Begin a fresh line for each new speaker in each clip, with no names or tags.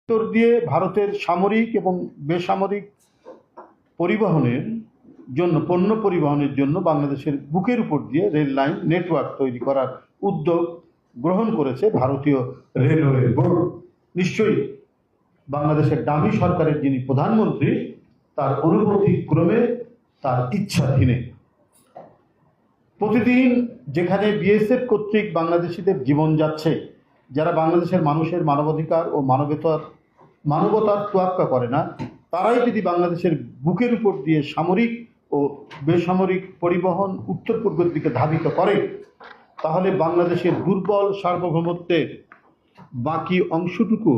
উত্তর দিয়ে ভারতের সামরিক এবং বেসামরিক পরিবহনের জন্য, পণ্য পরিবহনের জন্য বাংলাদেশের বুকের উপর দিয়ে রেল লাইন নেটওয়ার্ক তৈরি করার উদ্যোগ গ্রহণ করেছে ভারতীয় রেলওয়ে বোর্ড। নিশ্চয়ই বাংলাদেশের দামি সরকারের যিনি প্রধানমন্ত্রী, তার অনুভূতি ক্রমে, তার ইচ্ছাধীনে প্রতিদিন যেখানে বিএসএফ কর্তৃক বাংলাদেশিদের জীবন যাচ্ছে, যারা বাংলাদেশের মানুষের মানবাধিকার ও মানবতার তোয়াক্কা করে না, তারাই যদি বাংলাদেশের বুকের উপর দিয়ে সামরিক ও বেসামরিক পরিবহন উত্তর পূর্বের দিকে ধাবিত করে, তাহলে বাংলাদেশের দুর্বল সার্বভৌমত্বের বাকি অংশটুকু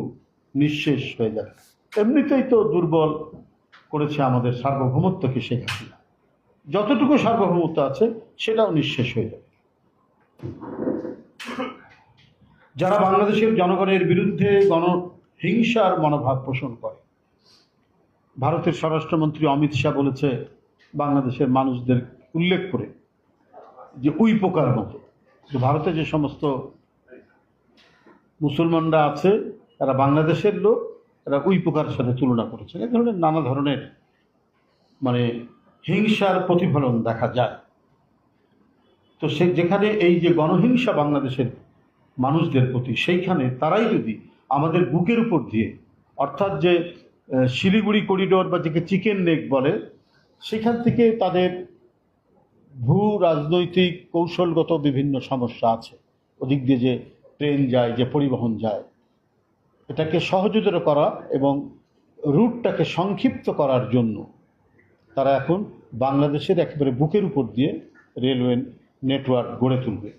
নিঃশেষ হয়ে যাবে। এমনিতেই তো দুর্বল করেছে আমাদের সার্বভৌমত্বকে শেখ হাসিনা, যতটুকু সার্বভৌমত্ব আছে সেটাও নিঃশেষ হয়ে যাবে। যারা বাংলাদেশের জনগণের বিরুদ্ধে গণহিংসার মনোভাব পোষণ করে, ভারতের স্বরাষ্ট্রমন্ত্রী অমিত শাহ বলেছে বাংলাদেশের মানুষদের উল্লেখ করে যে উই পোকার মতো, যে ভারতে যে সমস্ত মুসলমানরা আছে তারা বাংলাদেশের লোক, এরা উই পোকার সাথে তুলনা করেছে। এ ধরনের নানা ধরনের হিংসার প্রতিফলন দেখা যায়। তো যেখানে এই যে গণহিংসা বাংলাদেশের মানুষদের প্রতি, সেইখানে তারাই যদি আমাদের বুকের উপর দিয়ে, অর্থাৎ যে শিলিগুড়ি করিডোর বা যেকে চিকেন নেক বলে, সেখান থেকে তাদের ভূ রাজনৈতিক কৌশলগত বিভিন্ন সমস্যা আছে, ওদিক দিয়ে যে ট্রেন যায়, যে পরিবহন যায়, এটাকে সহজতর করা এবং রুটটাকে সংক্ষিপ্ত করার জন্য তারা এখন বাংলাদেশের একেবারে বুকের উপর দিয়ে রেলওয়ে নেটওয়ার্ক গড়ে তুলবে।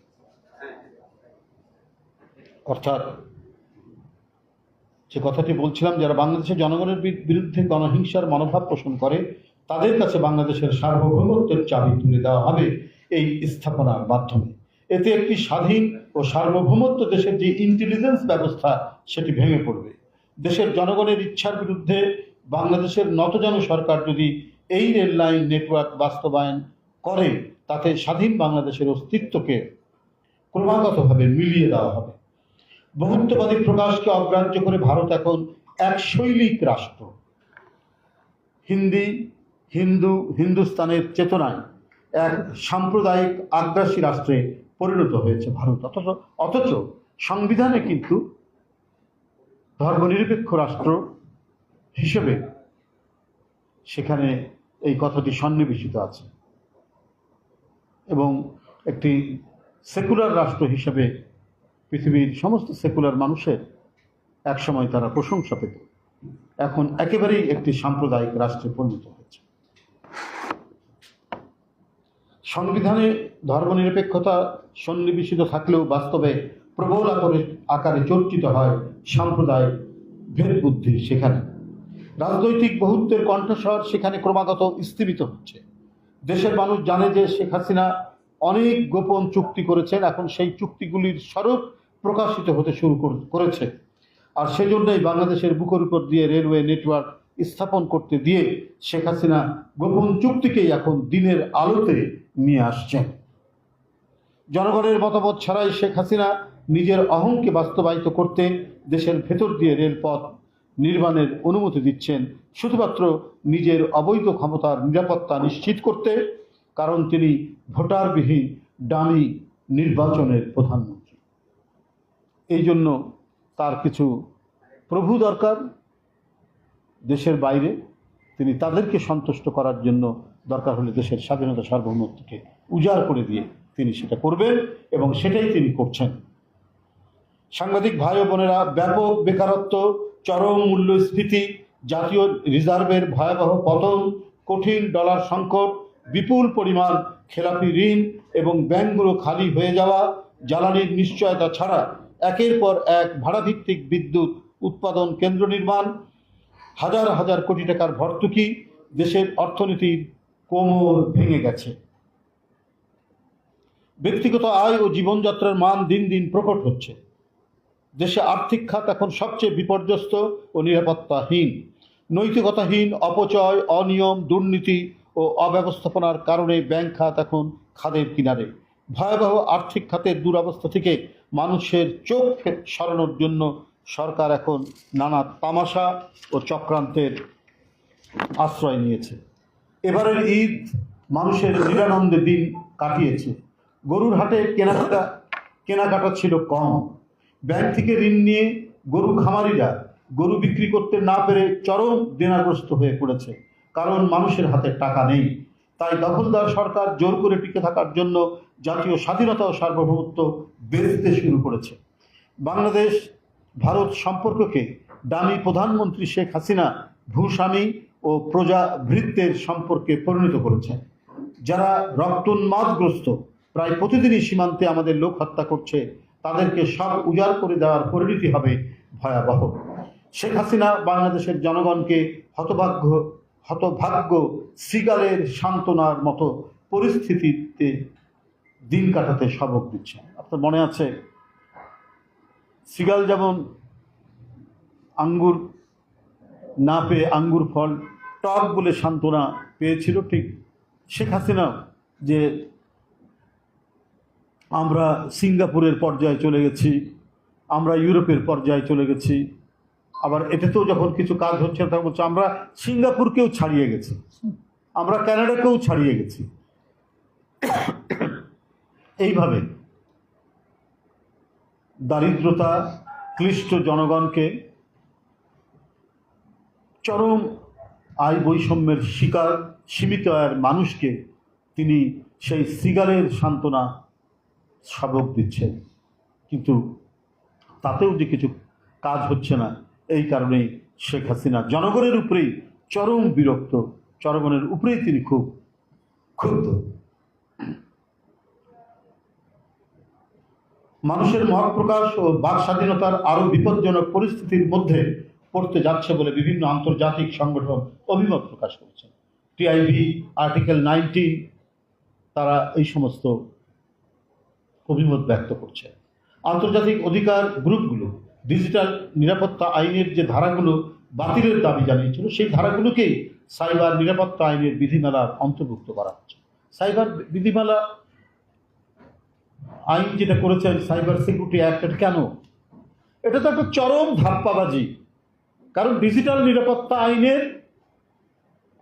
অর্থাৎ যে কথাটি বলছিলাম, যারা বাংলাদেশের জনগণের বিরুদ্ধে গণহিংসার মনোভাব পোষণ করে, তাদের কাছে বাংলাদেশের সার্বভৌমত্বের চাবি তুলে দেওয়া হবে এই স্থাপনার মাধ্যমে। এতে একটি স্বাধীন ও সার্বভৌমত্ব দেশের যে ইন্টেলিজেন্স ব্যবস্থা, সেটি ভেঙে পড়বে। দেশের জনগণের ইচ্ছার বিরুদ্ধে বাংলাদেশের নতজানু সরকার যদি এই রেল লাইন নেটওয়ার্ক বাস্তবায়ন করে, তাতে স্বাধীন বাংলাদেশের অস্তিত্বকে ক্রমাগতভাবে মিলিয়ে দেওয়া হবে। বহুত্ববাদী প্রকাশকে অগ্রাহ্য করে ভারত এখন এক শৈলিক রাষ্ট্র, হিন্দুস্তানের চেতনায় এক সাম্প্রদায়িক আগ্রাসী রাষ্ট্রে পরিণত হয়েছে ভারত। অথচ সংবিধানে কিন্তু ধর্মনিরপেক্ষ রাষ্ট্র হিসেবে সেখানে এই কথাটি সন্নিবেশিত আছে, এবং একটি সেকুলার রাষ্ট্র হিসেবে পৃথিবীর সমস্ত সেকুলার মানুষের একসময় তারা প্রশংসা পেত, এখন একেবারেই একটি সাম্প্রদায়িক রাষ্ট্রে পরিণত হয়েছে। সংবিধানে ধর্মনিরপেক্ষতা সন্নিবেশিত থাকলেও বাস্তবে প্রবল আকারে চর্চিত হয় সাম্প্রদায়িক ভেদ বুদ্ধি। সেখানে রাজনৈতিক বহুত্বের কণ্ঠস্বর সেখানে ক্রমাগত স্থীমিত হচ্ছে। দেশের মানুষ জানে যে শেখ হাসিনা অনেক গোপন চুক্তি করেছেন, এখন সেই চুক্তিগুলির স্বরূপ প্রকাশিত হতে শুরু করেছে। আর সেজন্যই বাংলাদেশের বুকের উপর দিয়ে রেলওয়ে নেটওয়ার্ক স্থাপন করতে দিয়ে শেখ হাসিনা গোপন চুক্তিকেই এখন দিনের আলোতে নিয়ে আসছেন। জনগণের মতামত ছাড়াই শেখ হাসিনা নিজের অহংকে বাস্তবায়িত করতে দেশের ভেতর দিয়ে রেলপথ নির্মাণের অনুমতি দিচ্ছেন, শুধুমাত্র নিজের অবৈধ ক্ষমতার নিরাপত্তা নিশ্চিত করতে, কারণ তিনি ভোটারবিহীন ডামি নির্বাচনের প্রধানমন্ত্রী। এই জন্য তার কিছু প্রভু দরকার দেশের বাইরে, তিনি তাদেরকে সন্তুষ্ট করার জন্য দরকার হলে দেশের স্বাধীনতা সার্বভৌমত্বকে উজাড় করে দিয়ে তিনি সেটা করবেন, এবং সেটাই তিনি করছেন। সাংবাদিক ভাই ও বোনেরা, ব্যাপক বেকারত্ব, চরম মূল্যস্ফীতি, জাতীয় রিজার্ভের ভয়াবহ পতন, কঠিন ডলার সংকট, বিপুল পরিমাণ খেলাপি ঋণ এবং ব্যাংকগুলো খালি হয়ে যাওয়া, জ্বালানির নিশ্চয়তা ছাড়া একের পর এক ভাড়াভিত্তিক বিদ্যুৎ উৎপাদন কেন্দ্র নির্মাণ, হাজার হাজার কোটি টাকার ভর্তুকি, দেশের অর্থনীতির কোমর ভেঙে গেছে। ব্যক্তিগত আয় ও জীবনযাত্রার মান দিন দিন প্রকট হচ্ছে। দেশে আর্থিক খাত এখন সবচেয়ে বিপর্যস্ত ও নিরাপত্তাহীন। নৈতিকতাহীন, অপচয়, অনিয়ম, দুর্নীতি ও অব্যবস্থাপনার কারণে ব্যাংক খাত এখন খাদের কিনারে। ভয়াবহ আর্থিক খাতের দুরবস্থা থেকে মানুষের চোখ সরানোর জন্য সরকার এখন নানা তামাশা ও চক্রান্তের আশ্রয় নিয়েছে। এবারের ঈদ মানুষের নিরানন্দে দিন কাটিয়েছে। গরুর হাটে কেনাকাটা ছিল কম। ব্যাংক থেকে ঋণ নিয়ে গরু খামারিরা গরু বিক্রি করতে না পেরে চরম দেনাগ্রস্ত হয়ে পড়েছে, কারণ মানুষের হাতে টাকা নেই। তাই দখলদার সরকার জোর করে টিকে থাকার জন্য জাতীয় স্বাধীনতা ও সার্বভৌমত্ব বেচতে শুরু করেছে। বাংলাদেশ ভারত সম্পর্ককে দামি প্রধানমন্ত্রী শেখ হাসিনা ভূস্বামী ও প্রজাভৃত্যের সম্পর্কে পরিণত করেছে। যারা রক্তোন্মাদগ্রস্ত প্রায় প্রতিদিনই সীমান্তে আমাদের লোক হত্যা করছে, তাদেরকে সব উজাড় করে দেওয়ার পরিণতি হবে ভয়াবহ। শেখ হাসিনা বাংলাদেশের জনগণকে হতভাগ্য শ্রীগালের সান্ত্বনার মতো পরিস্থিতিতে দিন কাটাতে সবক দিচ্ছে। আপনার মনে আছে, শ্রীগাল যেমন আঙ্গুর না পেয়ে আঙ্গুর ফল টক বলে সান্ত্বনা পেয়েছিল, ঠিক শেখ হাসিনা যে আমরা সিঙ্গাপুরের পর্যায়ে চলে গেছি, আমরা ইউরোপের পর্যায়ে চলে গেছি, আবার এটাতেও যখন কিছু কাজ হচ্ছে তখন বলছে আমরা সিঙ্গাপুরকেও ছাড়িয়ে গেছি, আমরা কানাডাকেও ছাড়িয়ে গেছি। এইভাবে দারিদ্রতা ক্লিষ্ট জনগণকে, চরম আয় বৈষম্যের শিকার সীমিত আয়ের মানুষকে তিনি সেই শ্রীগালের সান্ত্বনা সবক দিচ্ছেন। কিন্তু তাতেও যে কিছু কাজ হচ্ছে না, এই কারণেই শেখ হাসিনা জনগণের উপরেই চরম বিরক্ত, জনগণের উপরেই তিনি খুব ক্ষুব্ধ। মানুষের মহাপ্রকাশ ও বাক স্বাধীনতার আরো বিপজ্জনক পরিস্থিতির মধ্যে পড়তে যাচ্ছে বলে বিভিন্ন আন্তর্জাতিক সংগঠন অভিমত প্রকাশ করেছে। টিআইবি, আর্টিকেল 90 তারা এই সমস্ত অভিমত ব্যক্ত করছে। আন্তর্জাতিক অধিকার গ্রুপগুলো ডিজিটাল নিরাপত্তা আইনের যে ধারাগুলো বাতিলের দাবি জানিয়েছিল, সেই ধারাগুলোকেই সাইবার নিরাপত্তা আইনের বিধিমালার অন্তর্ভুক্ত করা হচ্ছে। সাইবার বিধিমালা আইন যেটা করেছেন সাইবার সিকিউরিটি অ্যাক্ট, কেন? এটা তো একটা চরম ধাপ্পাবাজি। কারণ ডিজিটাল নিরাপত্তা আইনের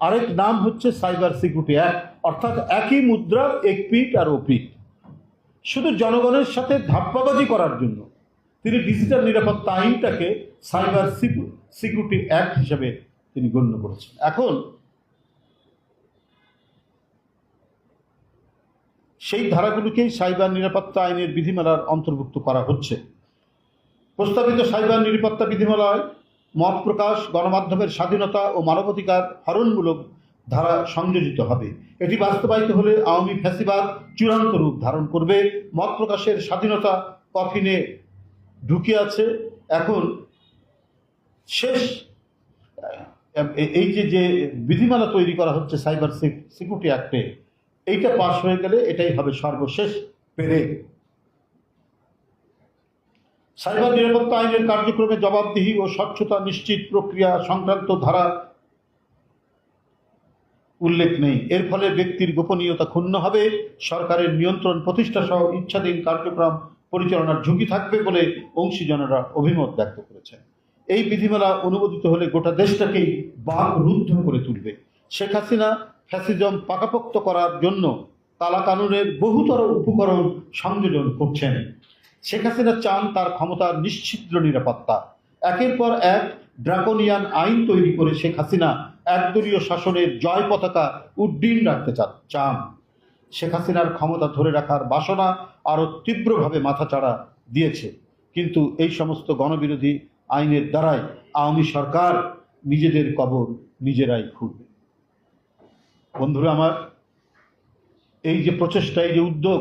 আরেক নাম হচ্ছে সাইবার সিকিউরিটি অ্যাক্ট, অর্থাৎ একই মুদ্রার এক পিঠ আর ওপিঠ। শুধু জনগণের সাথে ধাপ্পাবাজি করার জন্য তিনি ডিজিটাল নিরাপত্তা আইনটাকে সাইবার সিকিউরিটি অ্যাক্ট হিসেবে তিনি গণ্য করেছেন। এখন সেই ধারাগুলোকেই সাইবার নিরাপত্তা আইনের বিধিমালার অন্তর্ভুক্ত করা হচ্ছে। প্রস্তাবিত সাইবার নিরাপত্তা বিধিমালায় মত প্রকাশ, গণমাধ্যমের স্বাধীনতা ও মানবাধিকার হরণমূলক ধারা সংযোজিত হবে। এটি বাস্তবায়িত হলে আওয়ামী ফ্যাসিবাদ চূড়ান্ত রূপ ধারণ করবে। মত প্রকাশের স্বাধীনতা কফিনে ঢুকে আছে। এখন শেষ এই যে বিধিমালা তৈরি করা হচ্ছে সাইবার সিকিউরিটি অ্যাক্টে, এইটা পাশ হয়ে গেলে এটাই হবে সর্বশেষ পেরে। সাইবার নিরাপত্তা আইনের কার্যক্রমে জবাবদিহি ও স্বচ্ছতা নিশ্চিত প্রক্রিয়া সংক্রান্ত ধারা উল্লেখ নেই। এর ফলে ব্যক্তির গোপনীয়তা ক্ষুণ্ণ হবে, সরকারের নিয়ন্ত্রণ প্রতিষ্ঠা সহ ইচ্ছাধীন কার্যক্রম পরিচালনার ঝুঁকি থাকবে বলে অংশীজনেরা অভিমত ব্যক্ত করেছেন। এই বিধিমালা অনুমোদিত হলে গোটা দেশটাকেই বাকরুদ্ধ করে তুলবে। শেখ হাসিনা ফ্যাসিজম পাকাপোক্ত করার জন্য কালা কানুনের বহুতর উপকরণ সংযোজন করছেন। শেখ হাসিনা চান তার ক্ষমতার নিশ্ছিদ্র নিরাপত্তা। একের পর এক ড্রাকোনিয়ান আইন তৈরি করে শেখ হাসিনা একদলীয় শাসনের জয় পতাকা উড্ডীন রাখতে চান। শেখ হাসিনার ক্ষমতা ধরে রাখার বাসনা আরো তীব্রভাবে মাথাচাড়া দিয়েছে। কিন্তু এই সমস্ত গণবিরোধী আইনের দ্বারাই আওয়ামী সরকার নিজেদের কবর নিজেরাই খুঁড়বে। বন্ধুরা আমার, এই যে প্রচেষ্টা, এই যে উদ্যোগ,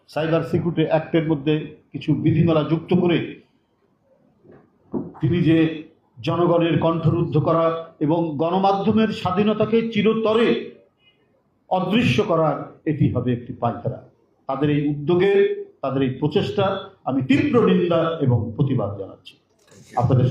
সাইবার সিকিউরিটি অ্যাক্টের মধ্যে কিছু বিধিমালা যুক্ত করে তিনি যে জনগণের কণ্ঠরুদ্ধ করা এবং গণমাধ্যমের স্বাধীনতাকে চিরতরে অদৃশ্য করার, এটি হবে একটি পায়তারা। তাদের এই উদ্যোগের, তাদের এই প্রচেষ্টা আমি তীব্র নিন্দা এবং প্রতিবাদ জানাচ্ছি। আপনাদের